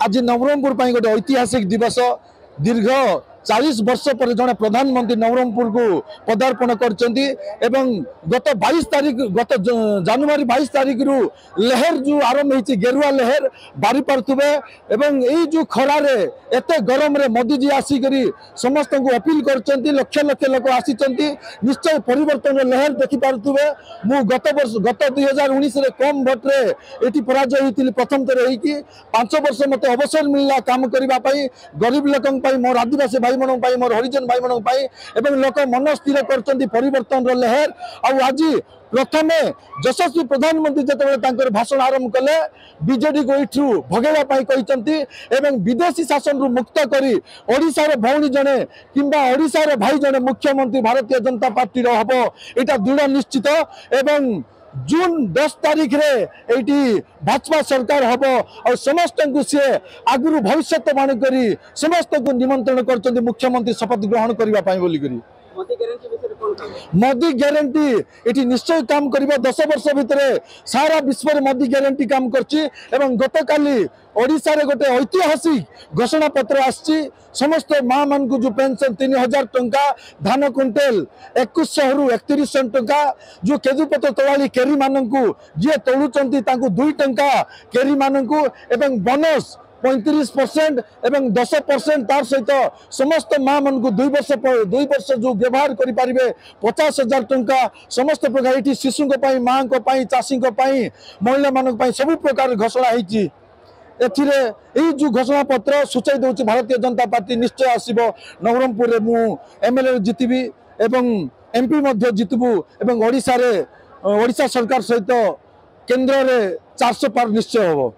आज नवरंगपुर गोटे ऐतिहासिक दिवस दीर्घ 40 वर्ष पर जड़े प्रधानमंत्री नवरंगपुर को पदार्पण कर गत 22 तारीख गत जनवरी 22 तारीख रु लहर जो आरंभ होती गेरुआ लहर बारी पारे एवं जो खरार एत गरम रे मोदी जी आसिक समस्त को अपील कर लक्ष लक्ष लोक आसी निश्चय परिवर्तन लहर देखिपे मु गत 2019 कम भोट्रे ये पराजय होती प्रथम थर हो 5 वर्ष मत अवसर मिलला काम करने गरीब लोक मोर आदिवासी भाई मोर हरिजन भाई एवं लोक मन स्थिर कर परिवर्तन लहर आज प्रथमे यशस्वी प्रधानमंत्री जिते भाषण आरंभ कले बीजेडी को यू भगेवा विदेशी शासन रु मुक्त करी ओडिशार भौणी जने किंबा ओडिशार भाई जने मुख्यमंत्री भारतीय जनता पार्टी हम यहाँ दृढ़ निश्चित एवं जून 10 तारीख रे एटी भाजपा सरकार हम और समस्त को सी आगु भविष्यवाणी करी समस्त को निमंत्रण कर मुख्यमंत्री शपथ ग्रहण करने बोलिकी मोदी ग्यारंटी ये निश्चय काम करिबा 10 वर्ष भितर सारा विश्व में मोदी ग्यारंटी काम करछि एवं गत काली ओडिशा रे गोटे ऐतिहासिक घोषणा पत्र आछि समस्त माँ मान को जो पेंशन 3000 टंका धान क्विंटल 2100 रु 3100 टंका जो केजुपत्र तोलाली केरी मान को जी तोलुचंती 2 टंका केरी मान को एवं बोनस 35% एवं 10% तार सहित समस्त माँ मन को 2 वर्ष जो व्यवहार करें 50,000 टंका समस्त प्रकार ये शिशु माँ चाषी महिला मान सब प्रकार घोषणा होती जो घोषणा पत्र सूचाई दौर भारतीय जनता पार्टी निश्चय आसब नवरंगपुर मु एमएलए जितबी एवं एमपी जितबू एवं ओडिशा सरकार सहित केन्द्र में 400 पार निश्चय हम।